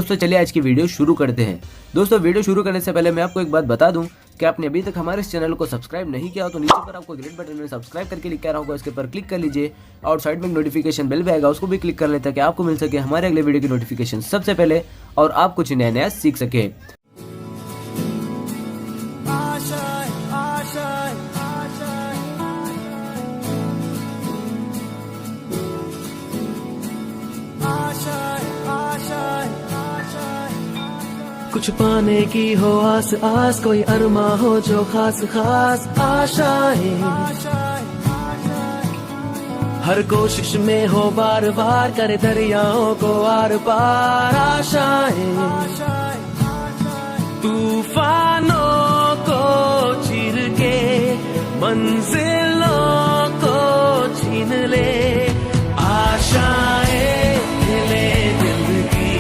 दोस्तों चलिए आज की वीडियो शुरू करते हैं। दोस्तों वीडियो शुरू करने से पहले मैं आपको एक बात बता दूं कि आपने अभी तक हमारे इस चैनल को सब्सक्राइब नहीं किया हो तो नीचे पर आपको ग्रेट बटन में सब्सक्राइब करके लिखा रहा होगा, इसके पर क्लिक कर लीजिए और साइड में नोटिफिकेशन बेल भी आएगा, उसको भी क्लिक कर लें ताकि आपको मिल सके हमारे अगले वीडियो की नोटिफिकेशन सबसे पहले और आप कुछ नया नया सीख सके। कुछ पाने की हो आस आस, कोई अरमा हो जो खास खास आशाएं, हर कोशिश में हो बार बार करे दरियाओं को आर पार आशाएं, तूफानों को चीर के मंजिलों को छीन ले आशाएं, ले दिल की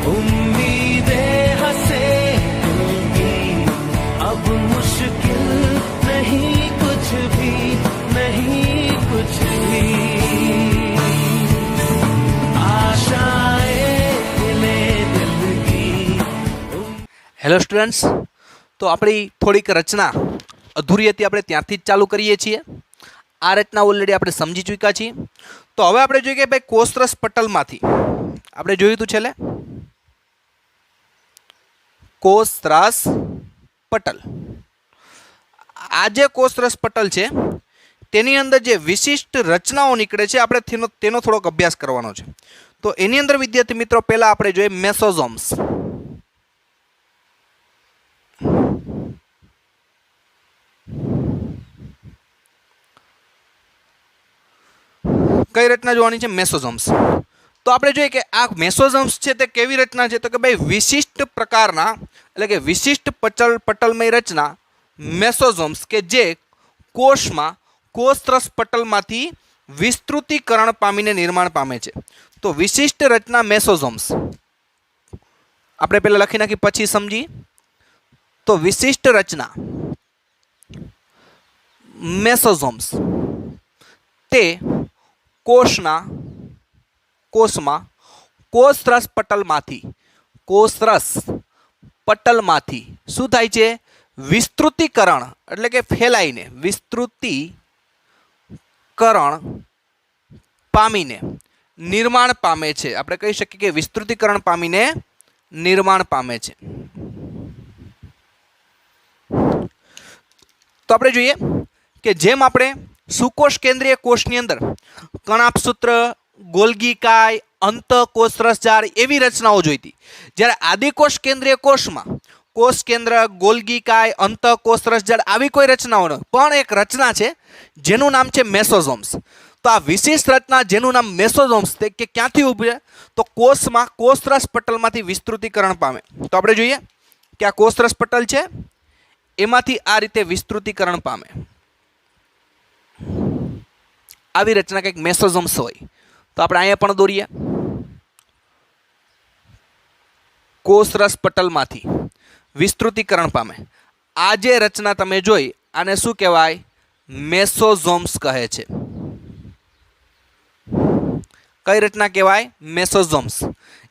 उम्मीदें हंसे होंगी, अब मुश्किल नहीं कुछ भी, नहीं कुछ भी, आशाएं ले दिल की। हेलो स्टूडेंट्स, तो अपनी थोड़ीक रचना अधूरी हती આપણે ત્યાંથી જ ચાલુ કરીએ છીએ। આ રચના ઓલરેડી આપણે સમજી ચૂક્યા છીએ। તો હવે આપણે જોઈએ કે ભાઈ કોષરસ પટલમાંથી આપણે જોયું હતું છેલ્લે કોષરસ પટલ। આ જે કોષરસ પટલ છે તેની અંદર જે વિશિષ્ટ રચનાઓ નીકળે છે આપણે તેનો થોડોક અભ્યાસ કરવાનો છે। તો એની અંદર વિદ્યાર્થી મિત્રો પહેલા આપણે જોઈએ મેસોઝોમ્સ। કઈ રચના જોવાની છે? મેસોઝોમ્સ। તો આપણે જોઈએ કે આ મેસોઝોમ્સ છે તે કેવી રચના છે? તો કે ભાઈ વિશિષ્ટ પ્રકારના એટલે કે વિશિષ્ટ પટલમય રચના મેસોઝોમ્સ કે જે કોષમાં કોષરસ પટલમાંથી વિસ્તૃતીકરણ પામીને નિર્માણ પામે છે। તો વિશિષ્ટ રચના મેસોઝોમ્સ આપણે પહેલા લખી નાખી પછી સમજી। તો વિશિષ્ટ રચના મેસોઝોમ્સ તે કોષમાં કોષરસ પટલમાંથી શું થાય છે? વિસ્તૃતીકરણ એટલે કે ફેલાઈને વિસ્તૃતીકરણ પામીને નિર્માણ પામે છે। આપણે કહી શકીએ કે વિસ્તૃતીકરણ પામીને નિર્માણ પામે છે। તો આપણે જોઈએ કે જેમ આપણે સુકોષ કેન્દ્રીય કોષની અંદર કણાપસૂત્ર, ગોલ્ગીકાય, અંતઃકોષરસજાળ એવી રચનાઓ જોઈ હતી, જ્યારે આદિકોષ કેન્દ્રીય કોષમાં કોષ કેન્દ્ર, ગોલ્ગીકાય, અંતઃકોષરસજાળ આવી કોઈ રચનાઓ ન, પણ એક રચના છે જેનું નામ છે મેસોઝોમ્સ। તો આ વિશિષ્ટ રચના જેનું નામ મેસોઝોમ્સ તે કે ક્યાંથી ઉભી છે? તો કોષમાં કોષરસ પટલમાંથી વિસ્તૃતીકરણ પામે। તો આપણે જોઈએ કે આ કોષરસ પટલ છે એમાંથી આ રીતે વિસ્તૃતીકરણ પામે, આવી રચના કંઈક મેસોઝોમ્સ હોય। તો આપણે અહીંયા પણ દોરીએ કોષરસ પટલમાંથી વિસ્તૃતીકરણ પામે। આ જે રચના તમે જોઈ આને શું કહેવાય? મેસોઝોમ્સ કહે છે। કઈ રચના કહેવાય? મેસોઝોમ્સ।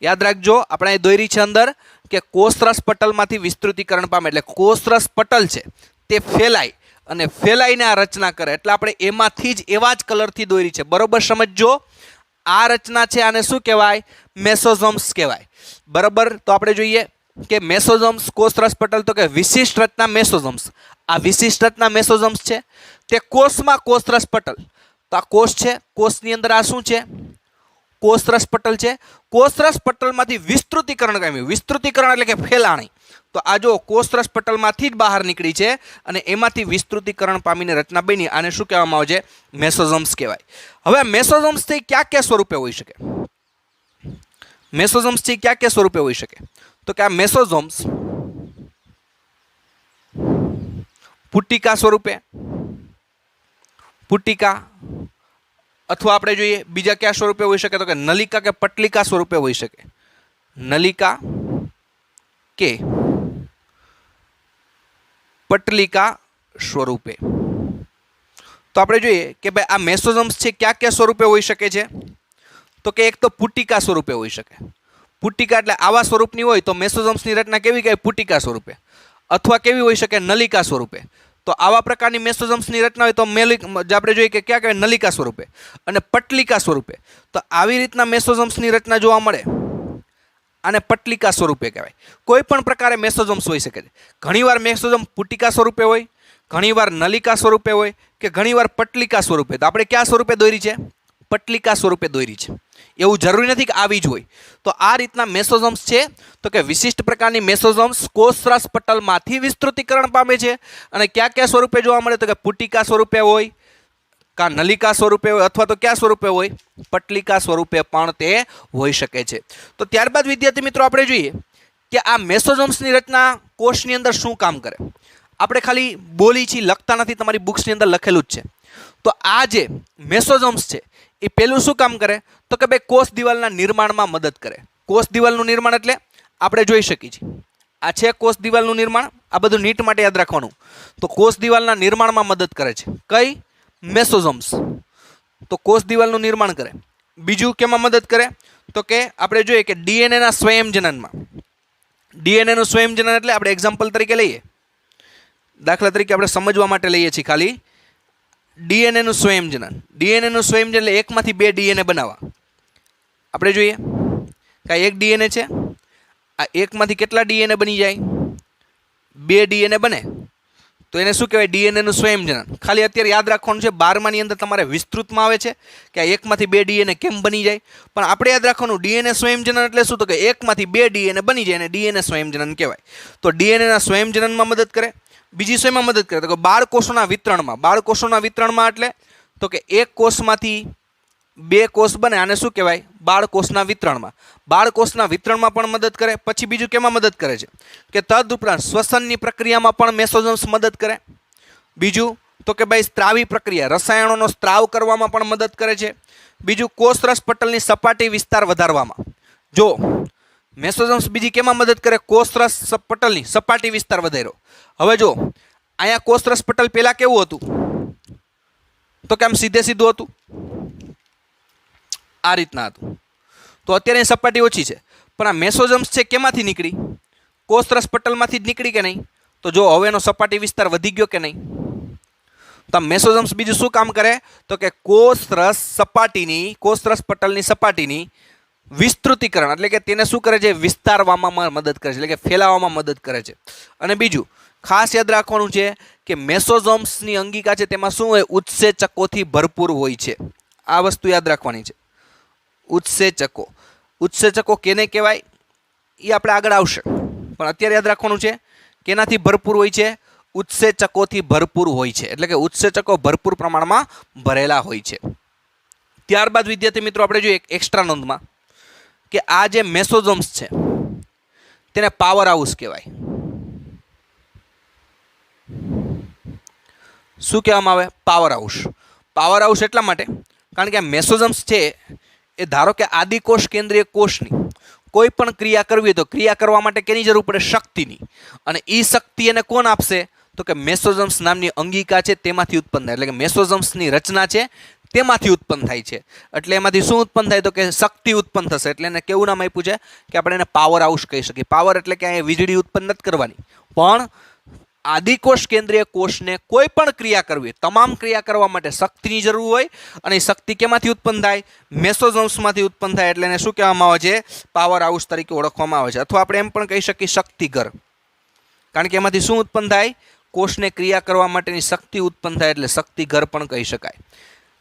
યાદ રાખજો આપણે અહીં દોરી છે અંદર કે કોષરસ પટલમાંથી વિસ્તૃતીકરણ પામે એટલે કોષરસ પટલ છે તે ફેલાય અને ફેલાઈને આ રચના કરે એટલે આપણે એમાંથી જ એવા જ કલરથી દોરી છે। બરોબર સમજજો, આ રચના છે આને શું કહેવાય? મેસોઝોમ્સ કહેવાય। બરાબર, તો આપણે જોઈએ કે મેસોઝોમ્સ કોષરસ પટલ તો કે વિશિષ્ટ રચના મેસોઝોમ્સ। આ વિશિષ્ટ રચના મેસોઝોમ્સ છે તે કોષમાં કોષરસ પટલ, તો આ કોષ છે, કોષની અંદર આ શું છે? કોષરસ પટલ છે। કોષરસ પટલમાંથી વિસ્તૃતીકરણ પામ્યું, વિસ્તૃતીકરણ એટલે કે ફેલાણી। તો આ જો કોષરસ પટલમાંથી જ બહાર નીકળી છે અને એમાંથી વિસ્તૃતીકરણ પામીને રચના બની, આને શું કહેવામાં આવે છે? મેસોઝોમ્સ કહેવાય। હવે આ મેસોઝોમ્સથી ક્યાં ક્યાં સ્વરૂપે હોઈ શકે? મેસોઝોમ્સથી ક્યાં ક્યાં સ્વરૂપે હોઈ શકે? તો કે આ મેસોઝોમ્સ પુટિકા સ્વરૂપે, પુટિકા અથવા આપણે જોઈએ બીજા કયા સ્વરૂપે હોઈ શકે? તો કે નલિકા કે પટલિકા સ્વરૂપે હોઈ શકે, નલિકા કે પટલિકા સ્વરૂપે। તો આપણે જોઈએ કે ભાઈ આ મેસોઝોમ્સ છે ક્યાં ક્યાં સ્વરૂપે હોઈ શકે છે? તો કે એક તો પુટિકા સ્વરૂપે હોઈ શકે। પુટિકા એટલે આવા સ્વરૂપની હોય તો મેસોઝોમ્સની રચના કેવી કહેવાય? પુટિકા સ્વરૂપે. અથવા કેવી હોઈ શકે? નલિકા સ્વરૂપે. તો આવા પ્રકારની મેસોઝોમ્સની રચના હોય તો આપણે જોઈએ કે ક્યાં કહેવાય? નલિકા સ્વરૂપે અને પટલિકા સ્વરૂપે. તો આવી રીતના મેસોઝોમ્સની રચના જોવા મળે આને પટલિકા સ્વરૂપે કહેવાય. કોઈ પણ પ્રકારે મેસોઝોમ્સ હોઈ શકે છે. ઘણીવાર મેસોઝોમ પુટિકા સ્વરૂપે હોય, ઘણીવાર નલિકા સ્વરૂપે હોય કે ઘણીવાર પટલિકા સ્વરૂપે. તો આપણે કયા સ્વરૂપે દોરી છે? પટલિકા સ્વરૂપે દોરી છે. એવું જરૂરી નથી કે આવી જ હોય. તો આ રીતના મેસોઝોમ્સ છે તો કે વિશિષ્ટ પ્રકારની મેસોઝોમ્સ કોષરસ પટલમાંથી વિસ્તૃતીકરણ પામે છે. અને કયા કયા સ્વરૂપે જોવા મળે? તો કે પુટિકા સ્વરૂપે હોય, કા નલિકા સ્વરૂપે હોય, અથવા તો કયા સ્વરૂપે હોય? પટલિકા સ્વરૂપે પણ તે હોઈ શકે છે. તો ત્યારબાદ વિદ્યાર્થી મિત્રો આપણે જોઈએ કે આ મેસોઝોમ્સની રચના કોષની અંદર શું કામ કરે. આપણે ખાલી બોલી છીએ, લખતા નથી, તમારી બુક્સની અંદર લખેલું જ છે. તો આ જે મેસોઝોમ્સ છે એ પહેલું શું કામ કરે? તો કે ભાઈ કોષ દિવાલના નિર્માણમાં મદદ કરે. કોષ દિવાલનું નિર્માણ એટલે આપણે જોઈ શકીએ છીએ આ છે કોષ દિવાલનું નિર્માણ. આ બધું નીટ માટે યાદ રાખવાનું. તો કોષ દિવાલના નિર્માણમાં મદદ કરે છે કઈ? મેસોઝોમ્સ. તો કોષ દિવાલનું નિર્માણ કરે. બીજું કેમાં મદદ કરે? તો કે આપણે જોઈએ કે ડીએનએના સ્વયંજનનમાં. ડીએનએનું સ્વયંજનન એટલે આપણે એક્ઝામ્પલ તરીકે લઈએ, દાખલા તરીકે આપણે સમજવા માટે લઈએ છીએ ખાલી ડીએનએનું સ્વયંજનન. ડીએનએનું સ્વયંજનન એટલે એકમાંથી બે ડીએનએ બનાવવા. આપણે જોઈએ કે એક ડીએનએ છે, આ એકમાંથી કેટલા ડીએનએ બની જાય? બે ડીએનએ બને. તો એને શું કહેવાય? ડીએનએનું સ્વયંજનન. ખાલી અત્યારે યાદ રાખવાનું છે, 12માની અંદર તમારે વિસ્તૃતમાં આવે છે કે આ એકમાંથી બે ડીએનએ કેમ બની જાય. પણ આપણે યાદ રાખવાનું ડીએનએ સ્વયંજનન એટલે શું? તો કે એકમાંથી બે ડીએનએ બની જાય અને ડીએનએ સ્વયંજનન કહેવાય. તો ડીએનએના સ્વયંજનનમાં મદદ કરે. બીજી શેમાં મદદ કરે? તો કે બાળકોષોના વિતરણમાં. બાળકોષોના વિતરણમાં એટલે તો કે એક કોષમાંથી બે કોષ બને, આને શું કહેવાય? બાળકોષના વિતરણમાં. બાળકોષના વિતરણમાં પણ મદદ કરે. પછી બીજું કેમાં મદદ કરે છે? કે તદુપરાંત શ્વસનની પ્રક્રિયામાં પણ મેસોઝોમ્સ મદદ કરે. બીજું તો કે ભાઈ સ્ત્રાવી પ્રક્રિયા, રસાયણોનો સ્ત્રાવ કરવામાં પણ મદદ કરે છે. બીજું કોષરસ પટલની સપાટી વિસ્તાર વધારવામાં. જો મેસોઝોમ્સ બીજી કેમાં મદદ કરે? કોષરસ પટલની સપાટી વિસ્તાર વધાર્યો. હવે જો અહીંયા કોષરસ પટલ પહેલા કેવું હતું? તો કે આમ સીધે સીધું હતું, આ રીતના હતું. તો અત્યારે સપાટી ઓછી છે. પણ આ મેસોઝોમ્સ છે કેમાંથી નીકળી? કોષરસ પટલમાંથી જ નીકળી કે નહીં? તો જો હવે એનો સપાટી વિસ્તાર વધી ગયો કે નહીં? તો મેસોઝોમ્સ બીજું શું કામ કરે? તો કે કોષરસ પટલની સપાટીની વિસ્તૃતીકરણ એટલે કે તેને શું કરે છે? વિસ્તારવામાં મદદ કરે છે, એટલે કે ફેલાવવામાં મદદ કરે છે. અને બીજું ખાસ યાદ રાખવાનું છે કે મેસોઝોમ્સની અંગિકા છે તેમાં શું હોય? ઉત્સેચકોથી ભરપૂર હોય છે. આ વસ્તુ યાદ રાખવાની છે. ઉત્સેચકો. ઉત્સેચકો કેને કહેવાય એ આપણે આગળ આવશે, પણ અત્યારે યાદ રાખવાનું છે કેનાથી ભરપૂર હોય છે? ઉત્સેચકોથી ભરપૂર હોય છે. એટલે કે ઉત્સેચકો ભરપૂર પ્રમાણમાં ભરેલા હોય છે. ત્યારબાદ વિદ્યાર્થી મિત્રો આપણે જોઈએ એક્સ્ટ્રા નોંધમાં કે આ જે મેસોઝોમ્સ છે તેને પાવર હાઉસ કહેવાય. શું કહેવામાં આવે? Power house. પાવર હાઉસ એટલા માટે કારણ કે આ મેસોઝોમ્સ છે એ ધારો કે આદિકોષ કેન્દ્રીય કોષની કોઈ પણ ક્રિયા કરવી હોય તો ક્રિયા કરવા માટે કેની જરૂર પડે? શક્તિની. અને એ શક્તિ એને કોણ આપશે? તો કે મેસોઝોમ્સ નામની અંગિકા છે તેમાંથી ઉત્પન્ન થાય. એટલે કે મેસોઝોમ્સની રચના છે તેમાંથી ઉત્પન્ન થાય છે. એટલે એમાંથી શું ઉત્પન્ન થાય? તો કે શક્તિ ઉત્પન્ન થશે. એટલે એને કેવું નામ આપ્યું છે કે આપણે એને પાવર હાઉસ કહી શકીએ. પાવર એટલે કે અહીંયા વીજળી ઉત્પન્ન નથી કરવાની, પણ આદિકોષ કેન્દ્રીય કોષને કોઈ પણ ક્રિયા કરવી, તમામ ક્રિયા કરવા માટે શક્તિની જરૂર હોય. અને એ શક્તિ કેમાંથી ઉત્પન્ન થાય? મેસોઝોમ્સમાંથી ઉત્પન્ન થાય. એટલે એને શું કહેવામાં આવે છે? પાવર હાઉસ તરીકે ઓળખવામાં આવે છે. અથવા આપણે એમ પણ કહી શકીએ શક્તિઘર, કારણ કે એમાંથી શું ઉત્પન્ન થાય? કોષને ક્રિયા કરવા માટેની શક્તિ ઉત્પન્ન થાય, એટલે શક્તિઘર પણ કહી શકાય.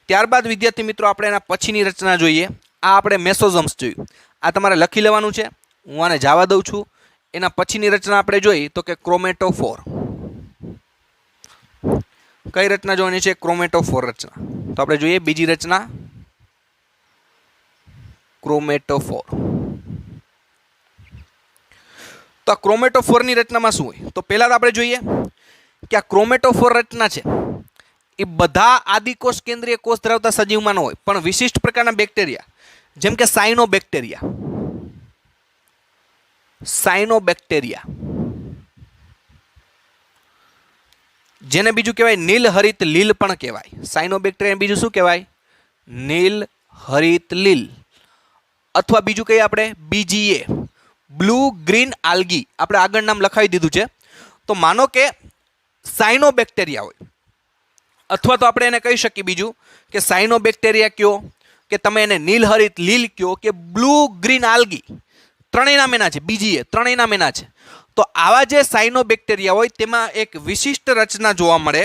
ત્યારબાદ વિદ્યાર્થી મિત્રો આપણે એના પછીની રચના જોઈએ. આ આપણે મેસોઝોમ્સ જોયું, આ તમારે લખી લેવાનું છે, હું આને જવા દઉં છું. એના પછીની રચના આપણે જોઈ તો કે ક્રોમેટોફોર. કઈ રચના જોવાની છે? ક્રોમેટોફોર રચના. તો આપણે જોઈએ બીજી રચના ક્રોમેટોફોર. તો આ ક્રોમેટોફોરની રચનામાં શું હોય? તો પહેલા તો આપણે જોઈએ કે આ ક્રોમેટોફોર રચના છે એ બધા આદિકોષ કેન્દ્રીય કોષ ધરાવતા સજીવમાં ન હોય, પણ વિશિષ્ટ પ્રકારના બેક્ટેરિયા જેમ કે સાયનોબેક્ટેરિયા જેને બીજું કહેવાય નીલહરિત લીલ પણ કહેવાય. સાયનોબેક્ટેરિયા બીજું શું કહેવાય? નીલહરિત લીલ. અથવા બીજું કહીએ આપણે BGA, બ્લુ ગ્રીન આલ્ગી, આપણે આગળ નામ લખાવી દીધું છે. તો માનો કે સાયનોબેક્ટેરિયા હોય, અથવા તો આપણે એને કહી શકીએ બીજું કે સાયનોબેક્ટેરિયા કયો, કે તમે એને નીલહરિત લીલ કયો, કે બ્લુ ગ્રીન આલ્ગી, ત્રણેય નામ એના છે. BGA ત્રણેય નામ એના છે. તો આવા જે સાયનોબેક્ટેરિયા હોય તેમાં એક વિશિષ્ટ રચના જોવા મળે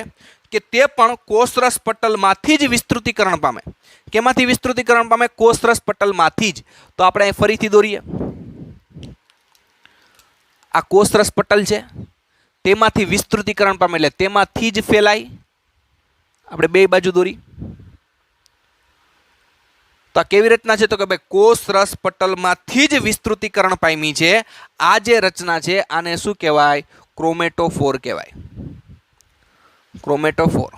કે તે પણ કોષરસ પટલમાંથી જ વિસ્તૃતીકરણ પામે. કેમાંથી વિસ્તૃતીકરણ પામે? કોષરસ પટલમાંથી જ. તો આપણે અહીં ફરીથી દોરીએ. આ કોષરસ પટલ છે, તેમાંથી વિસ્તૃતીકરણ પામે એટલે તેમાંથી જ ફેલાય. આપણે બે બાજુ દોરી. તો આ કેવી રચના છે? તો કે ભાઈ કોષરસ પટલમાંથી જ વિસ્તૃતીકરણ પામી છે. આ જે રચના છે આને શું કહેવાય? ક્રોમેટોફોર કહેવાય. ક્રોમેટોફોર.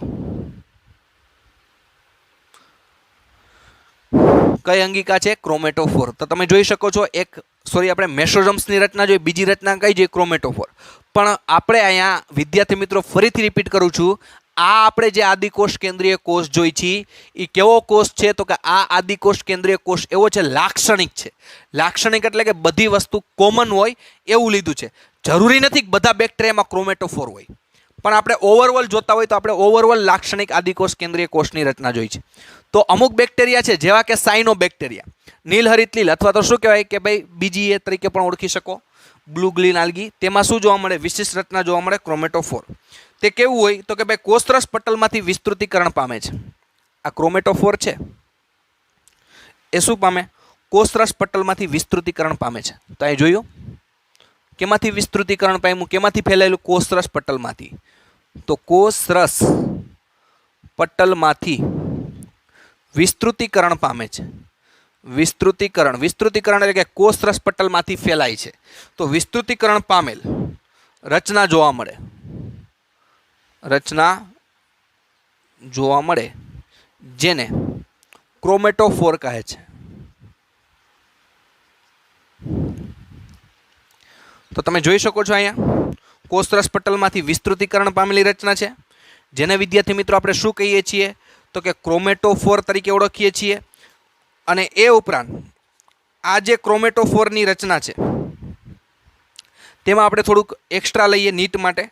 કઈ અંગિકા છે? ક્રોમેટોફોર. તો તમે જોઈ શકો છો આપણે મેસોઝોમ્સની રચના જોઈ, બીજી રચના કઈ જોઈ? ક્રોમેટોફોર. પણ આપણે અહીંયા વિદ્યાર્થી મિત્રો ફરીથી રિપીટ કરું છું, આ આપણે જે આદિકોષ કેન્દ્રીય કોષ જોઈ છે એ કેવો કોષ છે? તો કે આ આદિકોષ કેન્દ્રીય કોષ એવો છે, લાક્ષણિક છે. લાક્ષણિક એટલે કે બધી વસ્તુ કોમન હોય એવું લીધું છે. જરૂરી નથી કે બધા બેક્ટેરિયામાં ક્રોમેટોફોર હોય, પણ આપણે ઓવરઓલ જોતા હોય તો આપણે ઓવરઓલ લાક્ષણિક આદિકોષ કેન્દ્રીય કોષની રચના જોઈ છે. તો અમુક બેક્ટેરિયા છે જેવા કે સાયનોબેક્ટેરિયા, નીલહરિત લીલ, અથવા તો શું કહેવાય કે ભાઈ BGA તરીકે પણ ઓળખી શકો, બ્લુ ગ્રીન આલ્ગી, તેમાં શું જોવા મળે? વિશિષ્ટ રચના જોવા મળે ક્રોમેટોફોર. તે કેવું હોય? તો કે ભાઈ કોષરસ પટલમાંથી વિસ્તૃતીકરણ પામે છે. આ ક્રોમેટોફોર છે એ શું પામે? કોષરસ પટલમાંથી વિસ્તૃતીકરણ પામે છે. તો અહીં જોયું કેમાંથી વિસ્તૃતીકરણ પામ્યું? કેમાંથી ફેલાયેલું? કોષરસ પટલમાંથી. તો કોષરસ પટલમાંથી વિસ્તૃતીકરણ પામે છે. વિસ્તૃતીકરણ એટલે કે કોષરસ પટલમાંથી ફેલાય છે. તો વિસ્તૃતીકરણ પામેલ રચના જોવા મળે. રચના જોવા મળે જેને ક્રોમેટોફોર કહે છે. તો તમે જોઈ શકો છો અહીંયા કોષરસ પટલમાંથી વિસ્તૃતીકરણ પામેલી રચના છે, જેને વિદ્યાર્થી મિત્રો આપણે શું કહીએ છીએ? તો કે ક્રોમેટોફોર તરીકે ઓળખીએ છીએ. અને એ ઉપરાંત આ જે ક્રોમેટોફોરની રચના છે તેમાં આપણે થોડુંક એક્સ્ટ્રા લઈએ નીટ માટે,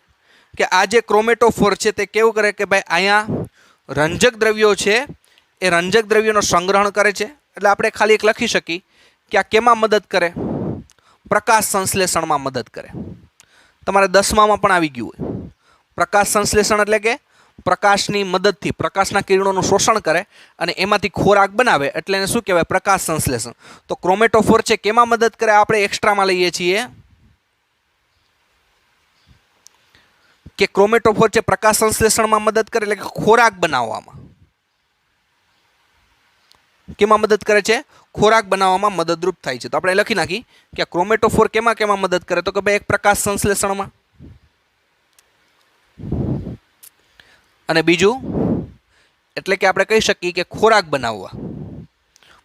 કે આ જે ક્રોમેટોફોર છે તે કેવું કરે કે ભાઈ અહીંયા રંજક દ્રવ્યો છે એ રંજક દ્રવ્યોનો સંગ્રહણ કરે છે. એટલે આપણે ખાલી એક લખી શકીએ કે આ કેમાં મદદ કરે? પ્રકાશ સંશ્લેષણમાં મદદ કરે. તમારે 10મામાં પણ આવી ગયું હોય. પ્રકાશ સંશ્લેષણ એટલે કે પ્રકાશની મદદથી પ્રકાશના કિરણોનું શોષણ કરે અને એમાંથી ખોરાક બનાવે, એટલે એને શું કહેવાય? પ્રકાશ સંશ્લેષણ. તો ક્રોમેટોફોર છે કેમાં મદદ કરે? આપણે એક્સ્ટ્રામાં લઈએ છીએ કે ક્રોમેટોફોર છે પ્રકાશ સંશ્લેષણમાં મદદ કરે, એટલે કે ખોરાક બનાવવામાં. કેમાં મદદ કરે છે? ખોરાક બનાવવામાં મદદરૂપ થાય છે. તો આપણે લખી નાખી કે ક્રોમેટોફોર કેમાં મદદ કરે? તો કે ભાઈ એક પ્રકાશ સંશ્લેષણમાં, અને બીજું એટલે કે આપણે કહી શકીએ કે ખોરાક બનાવવા.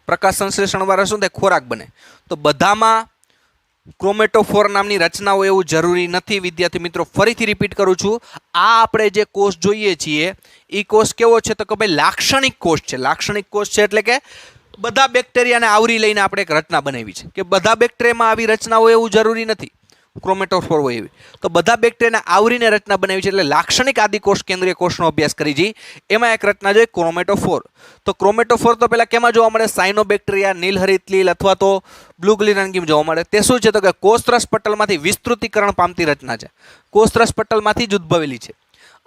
પ્રકાશ સંશ્લેષણ વાળા શું થાય? ખોરાક બને. તો બધામાં ક્રોમેટોફોર નામની રચનાઓ એવું જરૂરી નથી વિદ્યાર્થી મિત્રો. ફરીથી રિપીટ કરું છું, આ આપણે જે કોષ જોઈએ છીએ એ કોષ કેવો છે? તો કે ભાઈ લાક્ષણિક કોષ છે. લાક્ષણિક કોષ છે એટલે કે બધા બેક્ટેરિયાને આવરી લઈને આપણે એક રચના બનાવી છે. કે બધા બેક્ટેરિયામાં આવી રચનાઓ એવું જરૂરી નથી ક્રોમેટોફોર હોય એવી. તો બધા બેક્ટેરિયાને આવરીને રચના બનાવી છે, એટલે લાક્ષણિક આદિકોષ કેન્દ્રીય કોષનો અભ્યાસ કરી છે. એમાં એક રચના જોઈએ ક્રોમેટોફોર. તો ક્રોમેટોફોર તો પહેલા કેમાં જોવા મળે? સાયનોબેક્ટેરિયા, નીલહરિત લીલ અથવા તો બ્લુ ગ્રીન આલ્ગીમાં જોવા મળે. તે શું છે? તો કે કોષરસ પટલમાંથી વિસ્તૃતીકરણ પામતી રચના છે. કોષરસ પટલમાંથી જ ઉદ્ભવેલી છે.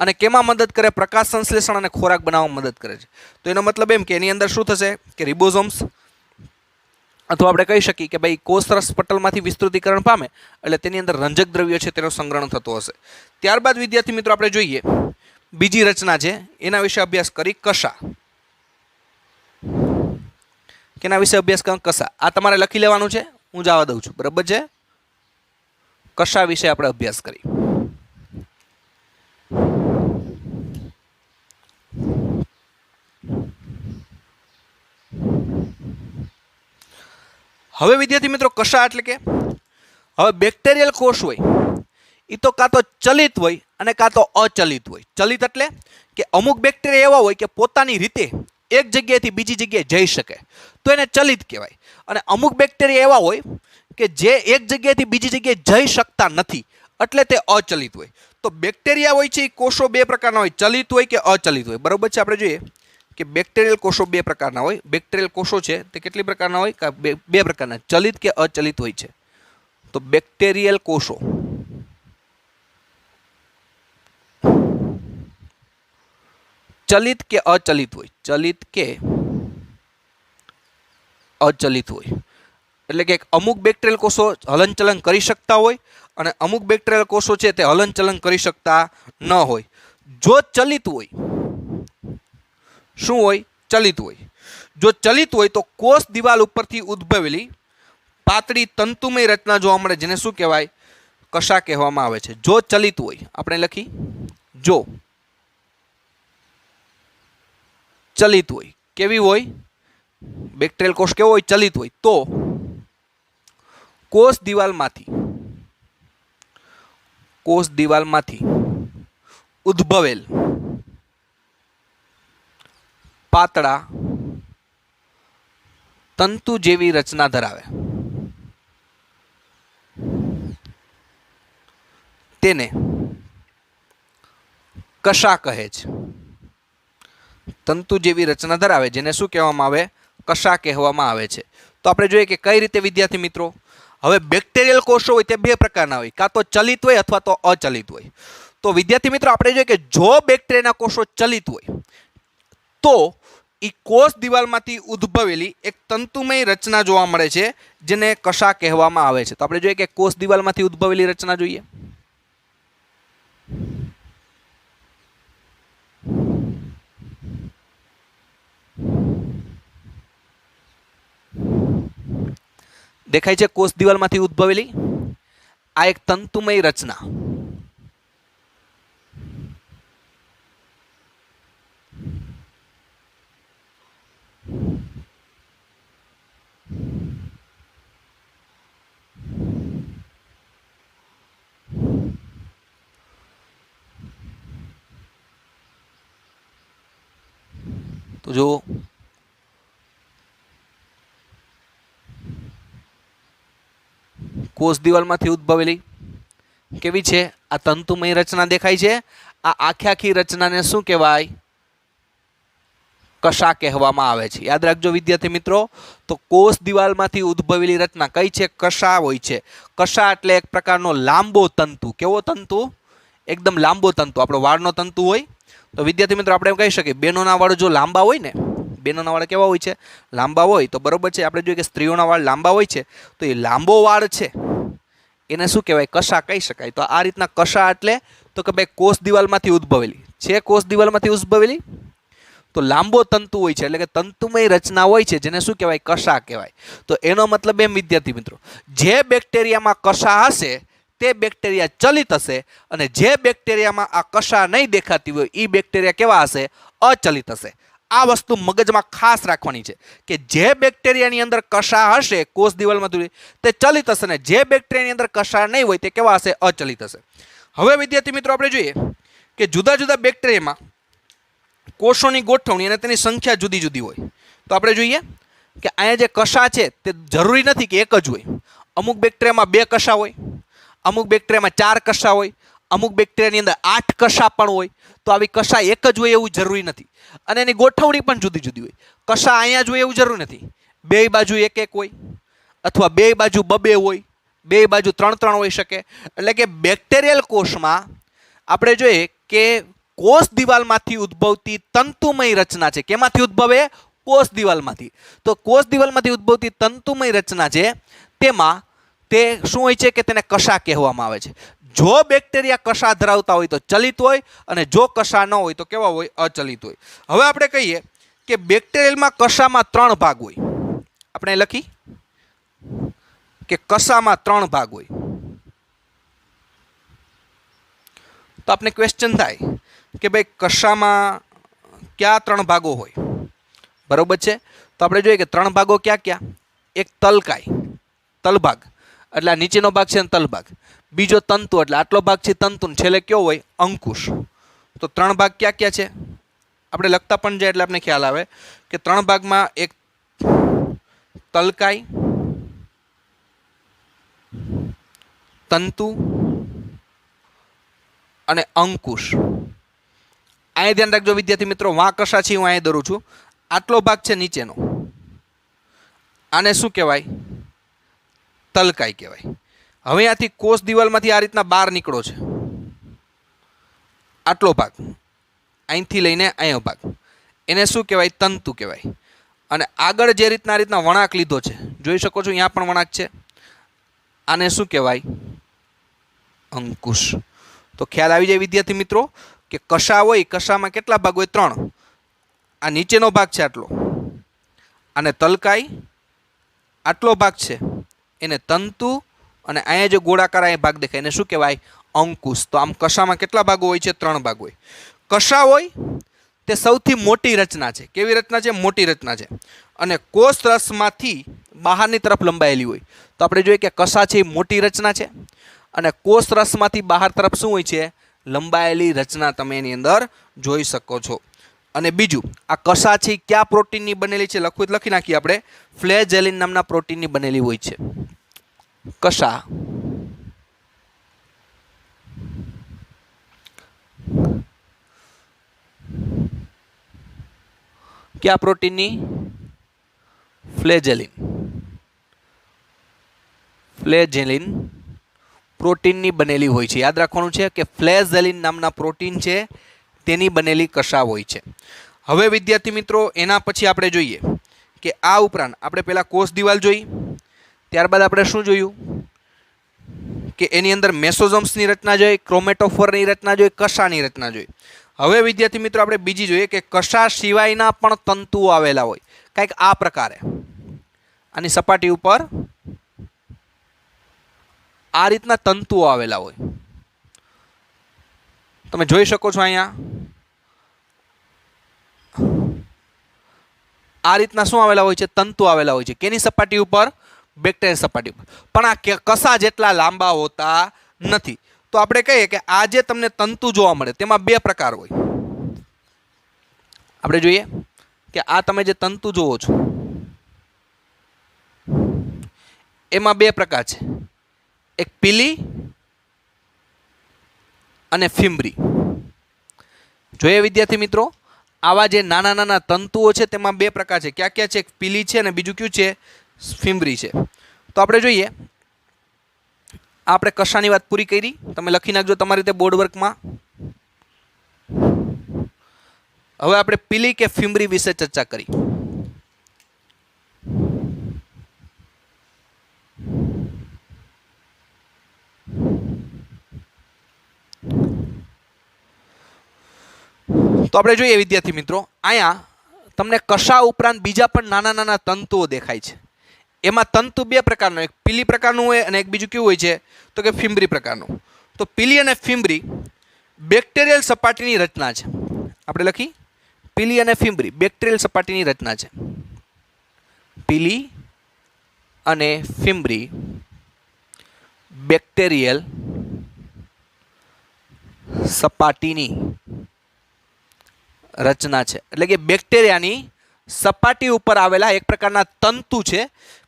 અને કેમાં મદદ કરે? પ્રકાશ સંશ્લેષણ અને ખોરાક બનાવવામાં મદદ કરે છે. તો એનો મતલબ એમ કે એની અંદર શું થશે કે રિબોઝોમ્સ, અથવા આપણે કહી શકીએ કે ભાઈ કોષરસ પટલમાંથી વિસ્તૃતીકરણ પામે એટલે તેની અંદર રંજક દ્રવ્યો છે તેનો સંગ્રહણ થતો હશે. ત્યારબાદ વિદ્યાર્થી મિત્રો આપણે જોઈએ બીજી રચના છે, એના વિશે અભ્યાસ કરી કશા. કેના વિશે અભ્યાસ કરો? કશા. આ તમારે લખી લેવાનું છે, હું જવા દઉં છું, બરાબર છે? કશા વિશે આપણે અભ્યાસ કરી. હવે વિદ્યાર્થી મિત્રો કશા એટલે કે હવે બેક્ટેરિયલ કોષ હોય એ તો કાં તો ચલિત હોય અને કાં તો અચલિત હોય. ચલિત એટલે કે અમુક બેક્ટેરિયા એવા હોય કે પોતાની રીતે एक जग्याएथी बीजी जग्याए जई शके तो एने चलित कहेवाय। अने अमुक बेक्टेरिया एवा होय के जे एक जग्याएथी बीजी जग्याए जई शकता नथी એટલે તે અચલિત હોય। તો બેક્ટેરિયા હોય છે એ કોષો બે પ્રકારના હોય, ચલિત હોય કે અચલિત હોય, બરોબર છે। આપણે જોઈએ કે બેક્ટેરિયલ કોષો બે પ્રકારના હોય। બેક્ટેરિયલ કોષો છે તે કેટલી પ્રકારના હોય? બે પ્રકારના, ચલિત કે અચલિત હોય છે। તો બેક્ટેરિયલ કોષો ચલિત કે અચલિત હોય? ચલિત કે અચલિત હોય। એટલે કે અમુક બેક્ટેરિયલ કોષો હલનચલન કરી શકતા હોય અને અમુક બેક્ટેરિયલ કોષો છે તે હલનચલન કરી શકતા ન હોય। જો ચલિત હોય, શું હોય? ચલિત હોય। જો ચલિત હોય તો કોષ દિવાલ ઉપરથી ઉદ્ભવેલી પાતળી તંતુમય રચના જોવા મળે, જેને શું કહેવાય? કશા કહેવામાં આવે છે। જો ચલિત હોય, આપણે લખી જો ચલિત હોય, કેવી હોય? બેક્ટેરિયલ કોષ કેવો હોય? ચલિત હોય। તો કોષ દિવાલમાંથી ઉદ્ભવેલ પાતળા તંતુ જેવી રચના ધરાવે તેને કશા કહે છે। તંતુ જેવી રચના ધરાવે જેને શું કહેવામાં આવે? કશા કહેવામાં આવે છે। તો આપણે જોઈએ કે કઈ રીતે વિદ્યાર્થી મિત્રો। હવે બેક્ટેરિયલ કોષો હોય તે બે પ્રકારના હોય, કાં તો ચલિત હોય અથવા તો અચલિત હોય। તો વિદ્યાર્થી મિત્રો આપણે જોઈએ કે જો બેક્ટેરિયાના કોષો ચલિત હોય તો એ કોષ દિવાલમાંથી ઉદ્ભવેલી એક તંતુમય રચના જોવા મળે છે જેને કશા કહેવામાં આવે છે। તો આપણે જોઈએ કે કોષ દિવાલમાંથી ઉદ્ભવેલી રચના જોઈએ। દેખાય છે કોષ દિવાલમાંથી ઉદ્ભવેલી આ એક તંતુમય રચના। તો જો કોષ દિવાલમાંથી ઉદ્ભવેલી કેવી છે? આ તંતુમય રચના દેખાય છે। આ આખી રચનાને શું કહેવાય? કશા કહેવામાં આવે છે। યાદ રાખજો વિદ્યાર્થી મિત્રો, તો કોષ દિવાલમાંથી ઉદ્ભવેલી રચના કઈ છે? કશા હોય છે। કશા એટલે એક પ્રકારનો લાંબો તંતુ। કેવો તંતુ? એકદમ લાંબો તંતુ। આપણો વાળનો તંતુ હોય તો વિદ્યાર્થી મિત્રો આપણે એમ કહી શકીએ બેનોના વાળ જો લાંબા હોય ને, બેનોના વાળ કેવા હોય છે? લાંબા હોય। તો બરોબર છે, આપણે જોઈએ કે સ્ત્રીઓના વાળ લાંબા હોય છે તો એ લાંબો વાળ છે એને શું કહેવાય? કશા કહી શકાય। તો આ રીતના કશા એટલે તો કે ભાઈ કોષ દિવાલમાંથી ઉદ્ભવેલી છે। કોષ દિવાલમાંથી ઉદ્ભવેલી તો લાંબો તંતુ હોય છે એટલે કે તંતુમય રચના હોય છે જેને શું કહેવાય? કશા કહેવાય। તો એનો મતલબ એમ વિદ્યાર્થી મિત્રો, જે બેક્ટેરિયામાં કશા હશે તે બેક્ટેરિયા ચલિત હશે અને જે બેક્ટેરિયામાં આ કશા નહીં દેખાતી હોય એ બેક્ટેરિયા કેવા હશે? અચલિત હશે। આ વસ્તુ મગજમાં ખાસ રાખવાની છે કે જે બેક્ટેરિયાની અંદર કશા હશે કોષ દિવાલમાં તે ચલિત હશે ને જે બેક્ટેરિયાની અંદર કશા નહીં હોય તે કેવા હશે? અચલિત હશે। હવે વિદ્યાર્થી મિત્રો આપણે જોઈએ કે જુદા જુદા બેક્ટેરિયામાં કોષોની ગોઠવણી અને તેની સંખ્યા જુદી જુદી હોય। તો આપણે જોઈએ કે અહીંયા જે કશા છે તે જરૂરી નથી કે એક જ હોય। અમુક બેક્ટેરિયામાં 2 કશા હોય, અમુક બેક્ટેરિયામાં 4 કશા હોય, અમુક બેક્ટેરિયાની અંદર 8 કશા પણ હોય। તો આવી કશા એક જ હોય એવું જરૂરી નથી અને એની ગોઠવણી પણ જુદી જુદી હોય। કશા અહીંયા જ હોય એવું જરૂરી નથી, બે બાજુ એક એક હોય અથવા બે બાજુ બબે હોય, બે બાજુ 3 હોઈ શકે। એટલે કે બેક્ટેરિયલ કોષમાં આપણે જોઈએ કે કોષ દિવાલમાંથી ઉદ્ભવતી તંતુમય રચના છે। કેમાંથી ઉદ્ભવે? કોષ દિવાલમાંથી। તો કોષ દિવાલમાંથી ઉદ્ભવતી તંતુમય રચના છે તેમાં તે શું હોય છે કે તેને કશા કહેવામાં આવે છે। જો બેક્ટેરિયા કશા ધરાવતા હોય તો ચલિત હોય અને જો કશા ન હોય તો કેવા હોય? અચલિત હોય। હવે આપણે કહીએ કે બેક્ટેરિયલમાં કશામાં 3 ભાગ હોય। આપણે લખી કે કશામાં 3 ભાગ હોય। તો આપણે ક્વેશ્ચન થાય કે ભાઈ કશામાં ક્યાં 3 ભાગો હોય? બરોબર છે, તો આપણે જોઈએ કે 3 ભાગો ક્યાં ક્યાં? એક તલકાય, તલભાગ એટલે આ નીચેનો ભાગ છે તલભાગ, બીજો તંતુ એટલે આટલો ભાગ છે તંતુ, છેલ્લે કયો હોય? અંકુશ। તો 3 ભાગ ક્યાં ક્યાં છે? આપણે લખતા પણ જાય એટલે આપણે ખ્યાલ આવે કે 3 ભાગમાં એક તલકાઈ, તંતુ અને અંકુશ. અહીંયા ધ્યાન રાખજો વિદ્યાર્થી મિત્રો, વાં કશા છે હું અહીંયા દોરું છું. આટલો ભાગ છે નીચેનો, આને શું કહેવાય? તલકાઈ કહેવાય. હવે અહીંયાથી કોષ દિવાલમાંથી આ રીતના બહાર નીકળો છે, આટલો ભાગ અહીંથી લઈને અહીંયા ભાગ, એને શું કહેવાય? તંતુ કહેવાય. અને આગળ જે રીતના વળાંક લીધો છે, જોઈ શકો છો અહીંયા પણ વળાંક છે, આને શું કહેવાય? અંકુશ. તો ખ્યાલ આવી જાય વિદ્યાર્થી મિત્રો કે કશા હોય, કશામાં કેટલા ભાગ હોય? 3. આ નીચેનો ભાગ છે આટલો, અને તલકાઈ આટલો ભાગ છે એને તંતુ, અને અહીંયા જે ગોળાકાર અહીંયા ભાગ દેખાય એને શું કહેવાય? અંકુશ. તો આમ કશામાં કેટલા ભાગો હોય છે? 3 ભાગ હોય. કશા હોય તે સૌથી મોટી રચના છે. કેવી રચના છે? મોટી રચના છે. અને કોષ રસમાંથી બહારની તરફ લંબાયેલી હોય. તો આપણે જોઈએ કે કશા છે એ મોટી રચના છે, અને કોષ રસમાંથી બહાર તરફ શું હોય છે? લંબાયેલી રચના તમે એની અંદર જોઈ શકો છો. અને બીજું, આ કશા છે કયા પ્રોટીનની બનેલી છે? લખી નાખીએ આપણે. ફ્લેજેલિન નામના પ્રોટીનની બનેલી હોય છે કશા. કયા પ્રોટીનની? ફ્લેજેલિન. ફ્લેજેલિન પ્રોટીનની બનેલી હોય છે. યાદ રાખવાનું છે કે ફ્લેજેલિન નામના પ્રોટીન છે તેની બનેલી કશા હોય છે. હવે વિદ્યાર્થી મિત્રો એના પછી આપણે જોઈએ કે આ ઉપરાંત આપણે પહેલાં કોષ દિવાલ જોઈ, ત્યારબાદ આપણે શું જોયું કે એની અંદર મેસોઝોમ્સની રચના જોઈ, ક્રોમેટોફોરની રચના જોઈ, કશાની રચના જોઈ. હવે વિદ્યાર્થી મિત્રો આપણે બીજી જોઈએ કે કશા સિવાયના પણ તંતુઓ આવેલા હોય, કંઈક આ પ્રકારે આની સપાટી ઉપર આ રીતના તંતુઓ આવેલા હોય. તમે જોઈ શકો છો અહીંયા આ રીતના શું આવેલા હોય છે? તંતુ આવેલા હોય છે. કેની સપાટી ઉપર? બેક્ટેરિયલ સપાટી ઉપર. પણ આ કશા જેટલા લાંબા હોતા નથી. તો આપણે કહીએ કે આ જે તમને તંતુ જોવા મળે તેમાં 2 પ્રકાર હોય. આપણે જોઈએ કે આ તમે જે તંતુ જોવો છો એમાં 2 પ્રકાર છે, એક પીલી અને ફિમ્બરી. જોઈએ વિદ્યાર્થી મિત્રો, આવા જે નાના નાના તંતુઓ છે તેમાં 2 પ્રકાર છે. ક્યાં ક્યાં છે? એક પીલી છે અને બીજું કયું છે? ફિમ્બરી છે. તો આપણે જોઈએ, આપણે કશાની વાત પૂરી કરી. તમે લખી નાખજો તમારી રીતે બોર્ડ વર્કમાં. હવે આપણે પીલી કે ફિમ્બરી વિશે ચર્ચા કરી. તો આપણે જોઈએ વિદ્યાર્થી મિત્રો, અહીંયા તમને કશા ઉપરાંત બીજા પણ નાના નાના તંતુઓ દેખાય છે. એમાં તંતુ 2 પ્રકારનો, એક પીલી પ્રકારનું હોય અને એક બીજું કેવું હોય છે? તો કે ફિમ્બરી પ્રકારનું. તો પીલી અને ફિમ્બરી બેક્ટેરિયલ સપાટીની રચના છે. આપણે લખી, પીલી અને ફિમ્બરી બેક્ટેરિયલ સપાટીની રચના છે. પીલી અને ફિમ્બરી બેક્ટેરિયલ સપાટીની રચના છે. એટલે કે બેક્ટેરિયાની સપાટી ઉપર આવેલા એક પ્રકારના તંતુ છે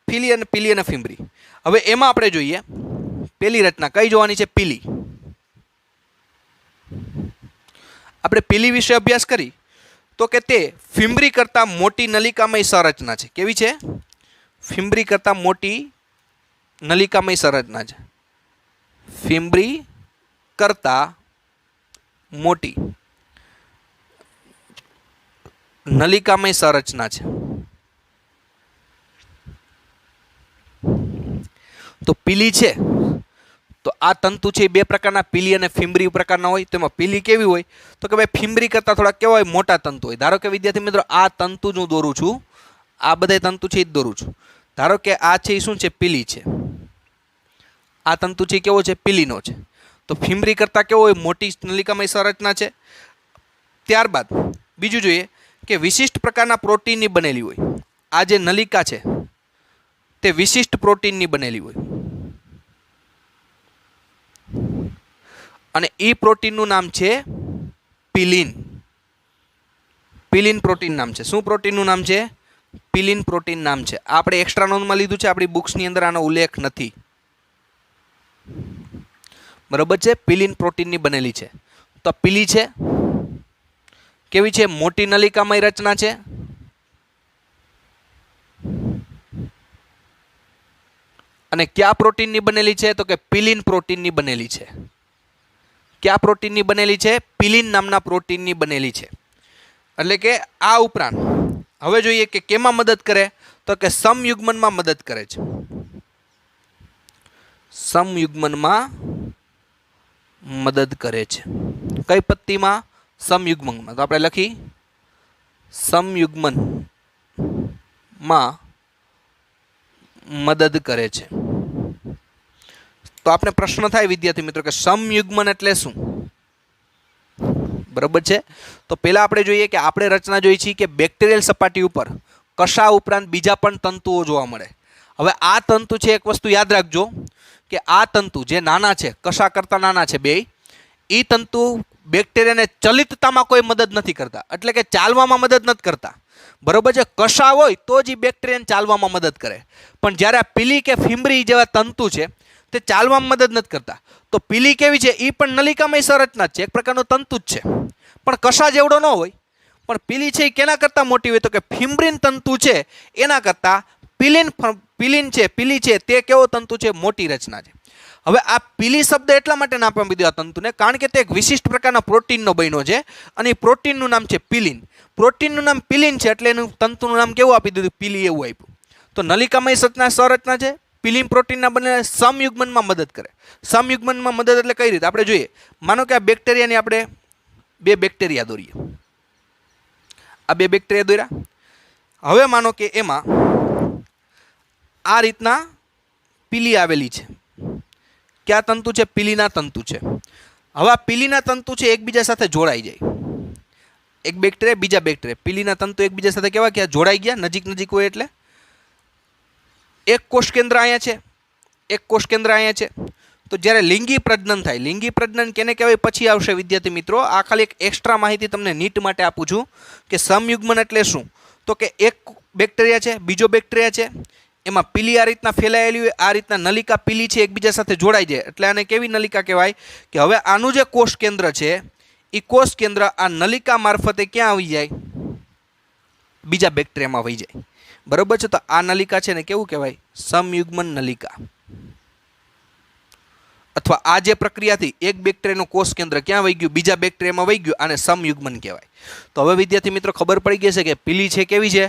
પીલી અને ફિમ્બરી. હવે એમાં આપણે જોઈએ પહેલી રચના કઈ જોવાની છે? પીલી. આપણે પીલી વિશે અભ્યાસ કરી તો કે તે ફિમ્બરી કરતાં મોટી નલિકામય સંરચના છે. કેવી છે? ફિમ્બરી કરતાં મોટી નલિકામય સંરચના છે. ફિમ્બરી કરતાં મોટી નલિકામય સંરચના છે. તો પીલી છે તો આ તંતુ છે એ 2 પ્રકારના, પીલી અને ફિમ્બરી પ્રકારના હોય. તેમાં પીલી કેવી હોય? તો કે ભાઈ ફિમ્બરી કરતાં થોડા કેવા હોય? મોટા તંતુ હોય. ધારો કે વિદ્યાર્થી મિત્રો આ તંતુ જ હું દોરું છું, આ બધા તંતુ છે એ જ દોરું છું. ધારો કે આ છે એ શું છે? પીલી છે. આ તંતુ છે કેવો છે? પીલીનો છે. તો ફિમ્બરી કરતાં કેવો હોય? મોટી નલિકામય સંરચના છે. ત્યારબાદ બીજું જોઈએ કે વિશિષ્ટ પ્રકારના પ્રોટીનની બનેલી હોય. આ જે નલિકા છે તે વિશિષ્ટ પ્રોટીનની બનેલી હોય, અને એ પ્રોટીનનું નામ છે પીલિન. પિલિન પ્રોટીન નામ છે. શું પ્રોટીનનું નામ છે? પિલિન પ્રોટીન નામ છે. આપણે એક્સ્ટ્રા નોંધમાં લીધું છે, આપણી બુક્સની અંદર આનો ઉલ્લેખ નથી. બરોબર છે. પિલિન પ્રોટીનની બનેલી છે. તો પીલી છે, કેવી છે? મોટી નલિકામય રચના છે. અને કયા પ્રોટીનની બનેલી છે? તો કે પિલિન પ્રોટીનની બનેલી છે. કયા પ્રોટીનની બનેલી છે? પિલિન નામના પ્રોટીનની બનેલી છે. એટલે કે આ ઉપરાંત હવે જોઈએ કે કેમાં મદદ કરે? તો કે સમયુગ્મનમાં મદદ કરે છે. સમયુગ્મનમાં મદદ કરે છે. કઈ પત્તીમાં? સમયુગ્મનમાં. તો આપણે લખી સમયુગ્મનમાં મદદ કરે છે. તો આપણે પ્રશ્ન થાય વિદ્યાર્થી મિત્રો કે સમયુગ્મન એટલે શું? બરોબર છે. તો પહેલા આપણે જોઈએ કે આપણે રચના જોઈ છે કે બેક્ટેરિયલ સપાટી ઉપર કશા ઉપરાંત બીજા પણ તંતુઓ જોવા મળે. હવે આ તંતુ છે, એક વસ્તુ યાદ રાખજો કે આ તંતુ જે નાના છે, કશા કરતા નાના છે બે, એ તંતુ બેક્ટેરિયાને ચલિતતામાં કોઈ મદદ નથી કરતા, એટલે કે ચાલવામાં મદદ નથી કરતા. બરોબર છે. કશા હોય તો જ બેક્ટેરિયાને ચાલવામાં મદદ કરે. પણ જ્યારે આ પીલી કે ફિમ્બ્રી જેવા તંતુ છે તે ચાલવામાં મદદ નથી કરતા. તો પીલી કેવી છે? એ પણ નલિકામય સંરચના છે, એક પ્રકારનું તંતુ જ છે, પણ કશા જેવડો ન હોય. પણ પીલી છે એ કેના કરતાં મોટી હોય? તો કે ફિમ્બ્રિન તંતુ છે એના કરતાં પીલી છે તે કેવો તંતુ છે? મોટી રચના છે. હવે આ પીલી શબ્દ એટલા માટે ના આપવામાં દીધો આ તંતુને, કારણ કે તે એક વિશિષ્ટ પ્રકારના પ્રોટીનનો બન્યો છે અને એ પ્રોટીનનું નામ છે પિલિન. પ્રોટીનનું નામ પિલિન છે એટલે એનું તંતુનું નામ કેવું આપી દીધું? પીલી એવું આપ્યું. તો નલિકામય સંરચના છે, પિલિન પ્રોટીનના બને સમયુગ્મનમાં મદદ કરે. સમયુગ્મનમાં મદદ એટલે કઈ રીતે? આપણે જોઈએ. માનો કે આ બેક્ટેરિયાની આપણે બે બેક્ટેરિયા દોરીએ. આ બે બેક્ટેરિયા દોર્યા. હવે માનો કે એમાં આ રીતના પીલી આવેલી છે. ક્યાં તંતુ છે? પીલીના તંતુ છે. હવે આ પીલીના તંતુ છે એકબીજા સાથે જોડાઈ જાય. એક બેક્ટેરિયા બીજા બેક્ટેરિયા, પીલીના તંતુ એકબીજા સાથે કેવા ક્યાં જોડાઈ ગયા? નજીક નજીક હોય એટલે. એક કોષ કેન્દ્ર અહીંયા છે, એક કોષ કેન્દ્ર અહીંયા છે. તો જ્યારે લિંગી પ્રજનન થાય, લિંગી પ્રજનન કેને કહેવાય પછી આવશે વિદ્યાર્થી મિત્રો. આ ખાલી એક એક્સ્ટ્રા માહિતી તમને નીટ માટે આપું છું કે સમયુગ્મન એટલે શું. તો કે એક બેક્ટેરિયા છે, બીજો બેક્ટેરિયા છે, એમાં પીલી આ રીતના ફેલાયેલી હોય, આ રીતના નલિકા પીલી છે એકબીજા સાથે જોડાઈ જાય એટલે આને કેવી નલિકા કહેવાય? કે હવે આનું જે કોષ કેન્દ્ર છે એ કોષ કેન્દ્ર આ નલિકા મારફતે ક્યાં આવી જાય? બીજા બેક્ટેરિયામાં વહી જાય. બરોબર છે. તો આ નલિકા છે ને કેવું કહેવાય? સમયુગ્મન નલિકા. અથવા આ જે પ્રક્રિયાથી એક બેક્ટેરિયાનું કોષ કેન્દ્ર ક્યાં વહી ગયું? બીજા બેક્ટેરિયામાં વહી ગયું, આને સમયુગ્મન કહેવાય. તો હવે વિદ્યાર્થી મિત્રો ખબર પડી ગઈ છે કે પીલી છે કેવી છે?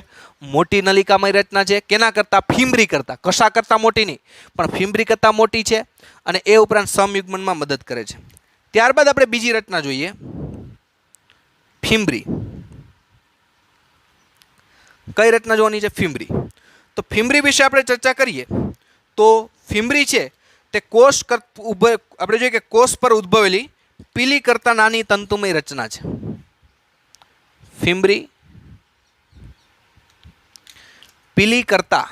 મોટી નલિકામય રચના છે. કેના કરતાં? ફિમ્બ્રી કરતાં. કશા કરતાં મોટી નહીં, પણ ફિમ્બ્રી કરતાં મોટી છે અને એ ઉપરાંત સમયુગ્મનમાં મદદ કરે છે. ત્યારબાદ આપણે બીજી રચના જોઈએ, ફિમ્બ્રી. કઈ રચના જોવાની છે? ફિમ્બ્રી. તો ફિમ્બ્રી વિશે આપણે ચર્ચા કરીએ તો ફિમ્બ્રી છે તે કોષ આપણે જોઈએ કે કોષ પર ઉદ્ભવેલી પીલી કરતાં નાની તંતુમય રચના છે. ફિમ્બ્રી પીલી કરતાં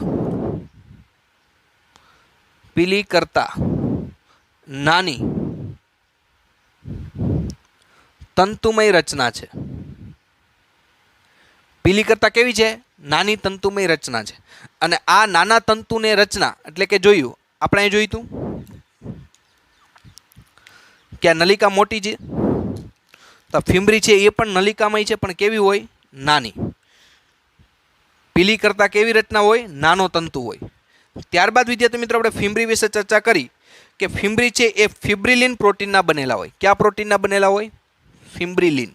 નાની તંતુમય રચના છે. પીલી કરતાં કેવી છે? નાની તંતુમય રચના છે. અને આ નાના તંતુને રચના એટલે કે જોયું આપણે અહીં જોયું હતું કે આ નલિકા મોટી છે, તો ફિમ્બ્રી છે એ પણ નલિકામય છે, પણ કેવી હોય? નાની. પીલી કરતાં કેવી રચના હોય? નાનો તંતુ હોય. ત્યારબાદ વિદ્યાર્થી મિત્રો આપણે ફિમ્બ્રી વિશે ચર્ચા કરી કે ફિમ્બ્રી છે એ ફિબ્રિલિન પ્રોટીનના બનેલા હોય. કયા પ્રોટીનના બનેલા હોય? ફિબ્રિલિન.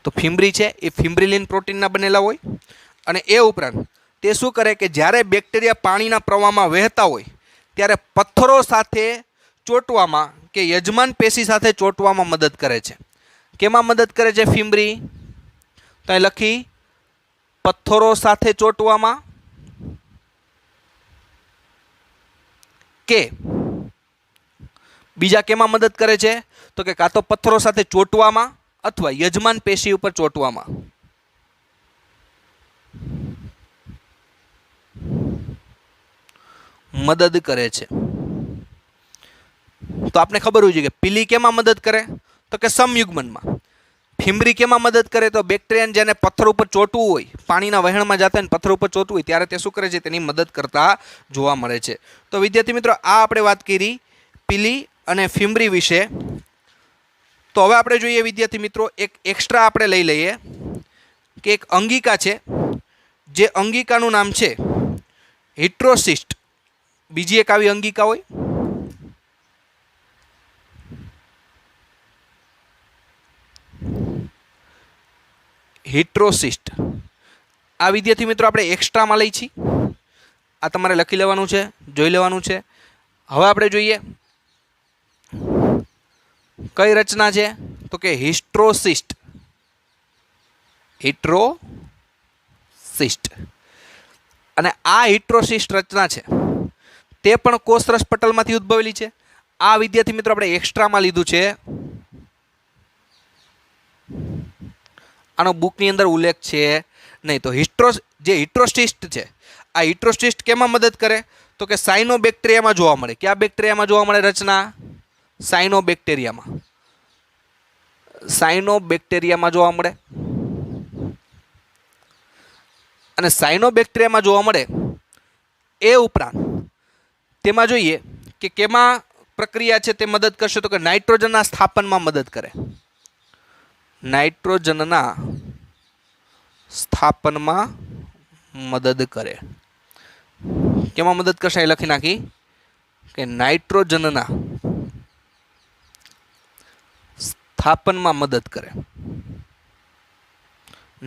તો ફિમ્બ્રી છે એ ફિબ્રિલિન પ્રોટીનના બનેલા હોય. અને એ ઉપરાંત તે શું કરે કે જ્યારે બેક્ટેરિયા પાણીના પ્રવાહમાં વહેતા હોય ત્યારે પથ્થરો સાથે ચોંટવામાં કે યજમાન પેશી સાથે ચોંટવામાં મદદ કરે છે. કેમાં મદદ કરે છે ફિમ્બ્રી? તો અહીં લખી પથ્થરો સાથે ચોંટવામાં કે બીજા કેમાં મદદ કરે છે? તો કે કાં તો પથ્થરો સાથે ચોંટવામાં અથવા યજમાન પેશી ઉપર ચોંટવામાં. મદદ કરે છે. તો तो आपने खबर होवी जोईए के पीली केमां मदद करे तो के समयुग्मનમાં। ફીમરી કેમાં મદદ કરે તો બેક્ટેરિયાને જેને પથ્થર ઉપર ચોંટવું હોય, પાણીના વહેણમાં જતા હોય પથ્થર ઉપર ચોંટવું હોય ત્યારે તે શું કરે છે, તેની મદદ કરતા જોવા મળે છે। તો વિદ્યાર્થી મિત્રો આ આપણે વાત કરી પીલી અને ફીમરી વિશે। તો હવે આપણે જોઈએ વિદ્યાર્થી મિત્રો એક એક્સ્ટ્રા આપણે લઈ લઈએ કે એક અંગિકા છે, જે અંગિકાનું નામ છે હિટ્રોસિસ્ટ। બીજી એક આવી અંગિકા હોય હિટ્રોસિસ્ટ। આ વિદ્યાર્થી મિત્રો આપણે એક્સ્ટ્રામાં લઈ છીએ, આ તમારે લખી લેવાનું છે, જોઈ લેવાનું છે। હવે આપણે જોઈએ કઈ રચના છે તો કે હિસ્ટ્રોસિસ્ટ। હિટ્રોસિસ્ટ અને આ હિટ્રોસિસ્ટ રચના છે તે પણ કોષરસ પટલમાંથી ઉદ્ભવેલી છે। આ વિદ્યાર્થી મિત્રો આપણે એક્સ્ટ્રામાં લીધું છે, આનો બુકની અંદર ઉલ્લેખ છે નહીં। તો જે હિટ્રોસિસ્ટ છે આ હિટ્રોસિસ્ટ કેમાં મદદ કરે તો કે સાયનોબેક્ટેરિયામાં જોવા મળે। કયા બેક્ટેરિયામાં જોવા મળે રચના? સાયનોબેક્ટેરિયામાં। સાયનોબેક્ટેરિયામાં જોવા મળે અને સાયનોબેક્ટેરિયામાં જોવા મળે એ ઉપરાંત તેમાં જોઈએ કે કેમાં પ્રક્રિયા છે તે મદદ કરશે તો કે નાઇટ્રોજનના સ્થાપનમાં મદદ કરે। નાઇટ્રોજનના સ્થાપનમાં મદદ કરે। કેમાં મદદ કરશે એ લખી નાખી કે નાઇટ્રોજનના સ્થાપનમાં મદદ કરે।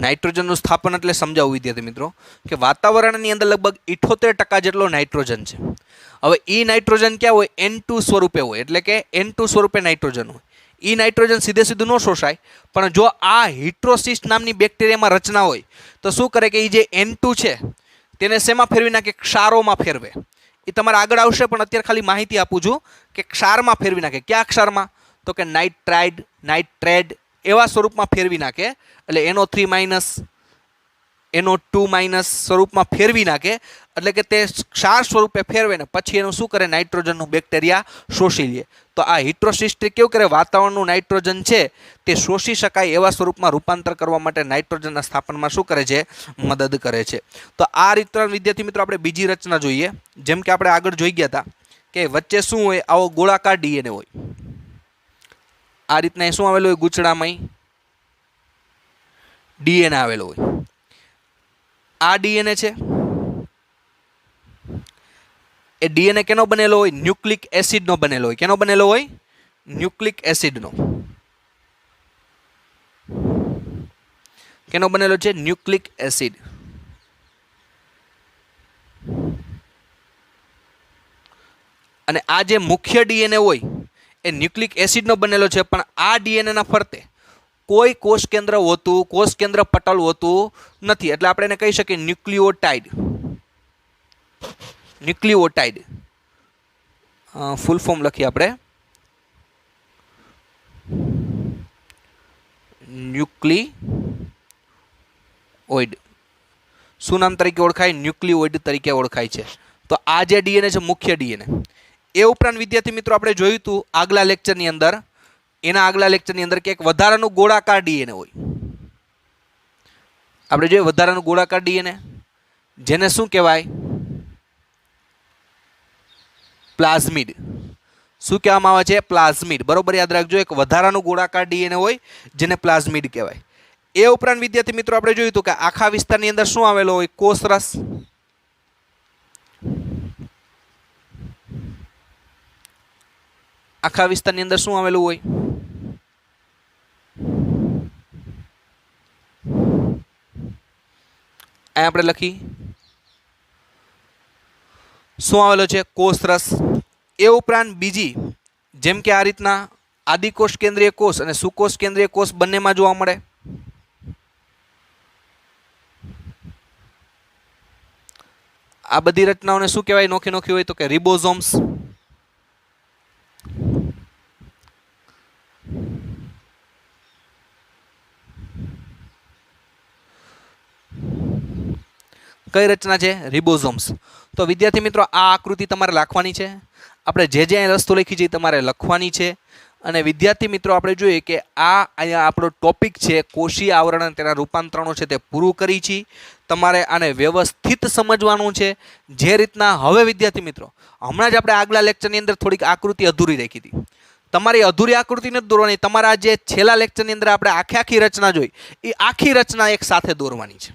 નાઇટ્રોજનનું સ્થાપન એટલે સમજાવું વિદ્યાર્થી મિત્રો કે વાતાવરણની અંદર લગભગ 78% જેટલો નાઇટ્રોજન છે। હવે ઈ નાઇટ્રોજન ક્યાં હોય? N2 સ્વરૂપે હોય, એટલે કે N2 સ્વરૂપે નાઇટ્રોજન હોય। ઈ નાઇટ્રોજન સીધે સીધું ન શોષાય, પણ જો આ હિટ્રોસિસ્ટ નામની બેક્ટેરિયામાં રચના હોય તો શું કરે કે એ જે N2 છે તેને શેમાં ફેરવી નાખે? ક્ષારોમાં ફેરવે। એ તમારે આગળ આવશે, પણ અત્યારે ખાલી માહિતી આપું છું કે ક્ષારમાં ફેરવી નાખે। કયા ક્ષારમાં? તો કે નાઇટ્રાઇડ, નાઇટ્રેટ એવા સ્વરૂપમાં ફેરવી નાખે। એટલે NO3- NO2- સ્વરૂપમાં ફેરવી નાખે, એટલે કે તે ક્ષાર સ્વરૂપે ફેરવે ને પછી એનું શું કરે? નાઇટ્રોજનનું બેક્ટેરિયા શોષી લે। તો આ હિટ્રોસિસ્ટ કેવું કરે? વાતાવરણનું નાઇટ્રોજન છે તે શોષી શકાય એવા સ્વરૂપમાં રૂપાંતર કરવા માટે નાઇટ્રોજનના સ્થાપનમાં શું કરે છે? મદદ કરે છે। તો આ રીતના વિદ્યાર્થી મિત્રો આપણે બીજી રચના જોઈએ। જેમ કે આપણે આગળ જોઈ ગયા હતા કે વચ્ચે શું હોય? આવો ગોળાકાર ડીએનએ હોય। આ રીતના શું આવેલું હોય? ગૂંચળામાં ડીએનએ આવેલો હોય। આ ડીએનએ છે એ ડીએનએ કેનો બનેલો હોય? ન્યુક્લિક એસિડનો બનેલો હોય। કેનો બનેલો હોય? ન્યુક્લિક એસિડનો। કેનો બનેલો છે? Nucleic acid. અને આ જે મુખ્ય ડીએનએ હોય એ ન્યુક્લિક એસિડનો બનેલો છે, પણ આ ડીએનએના ફરતે કોઈ કોષ કેન્દ્ર હોતું, કોષ કેન્દ્ર પટલ હોતું નથી। એટલે આપણે એને કહી શકીએ ન્યુક્લિઓટાઇડ। ન્યુક્લિઓટાઇડ ફૂલ ફોર્મ લખીએ આપણે, ન્યુક્લિઓઇડ। શું નામ તરીકે ઓળખાય? ન્યુક્લિઓઇડ તરીકે ઓળખાય છે। તો આ જે ડીએનએ છે મુખ્ય ડીએનએ। એ ઉપરાંત વિદ્યાર્થી મિત્રો આપણે જોયું હતું આગલા લેક્ચરની અંદર, એના આગલા લેક્ચરની અંદર કે એક વધારાનું ગોળાકાર ડીએનએ હોય। આપણે જોઈએ વધારાનું ગોળાકાર ડીએનએ, જેને શું કહેવાય? પ્લાઝમિડ। શું કહેવામાં આવે છે? પ્લાઝમિડ। બરોબર યાદ રાખજો, એક વધારાનું ગોળાકાર ડીએનએ હોય જેને પ્લાઝમિડ કહેવાય। એ ઉપરાંત વિદ્યાર્થી મિત્રો આપણે જોયું હતું કે આખા વિસ્તારની અંદર શું આવેલો હોય? કોષરસ। આખા વિસ્તારની અંદર શું આવેલું હોય? અહીં આપણે લખી શું આવેલો છે? કોષરસ। એ ઉપરાંત બીજી જેમ કે આ રીતના આદિકોષ કેન્દ્રીય કોષ અને સુકોષ કેન્દ્રીય કોષ બંનેમાં જોવા મળે। આ બધી રચનાઓને શું કહેવાય? નોખી નોખી હોય તો કે રિબોઝોમ્સ। કઈ રચના છે? રિબોઝોમ્સ. તો વિદ્યાર્થી મિત્રો આ આકૃતિ તમારે લખવાની છે. આપણે જે અહીં વસ્તુ લખી છે એ તમારે લખવાની છે. અને વિદ્યાર્થી મિત્રો આપણે જોઈએ કે આ અહીંયા આપણો ટોપિક છે કોષીય આવરણ અને તેના રૂપાંતરણો છે તે પૂરું કરી છે. તમારે આને વ્યવસ્થિત સમજવાનું છે. જે રીતના હવે વિદ્યાર્થી મિત્રો હમણાં જ આપણે આગલા લેક્ચરની અંદર થોડીક આકૃતિ અધૂરી રાખી હતી. તમારી અધૂરી આકૃતિ નથી દોરવાની. તમારા જે છેલ્લા લેક્ચરની અંદર આપણે આખી રચના જોઈ એ આખી રચના એક સાથે દોરવાની છે.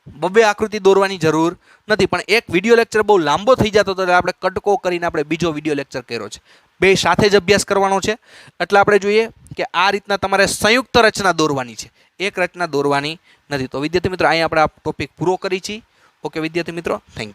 બબે આકૃતિ દોરવાની જરૂર નથી. પણ એક વિડીયો લેક્ચર બહુ લાંબો થઈ જતો હતો એટલે આપણે કટકો કરીને આપણે બીજો વિડીયો લેક્ચર કર્યો છે. બે સાથે જ અભ્યાસ કરવાનો છે. એટલે આપણે જોઈએ કે આ રીતના તમારે સંયુક્ત રચના દોરવાની છે, એક રચના દોરવાની નથી. તો વિદ્યાર્થી મિત્રો અહીં આપણે આ ટોપિક પૂરો કરી છીએ. ઓકે વિદ્યાર્થી મિત્રો, થેન્ક યુ.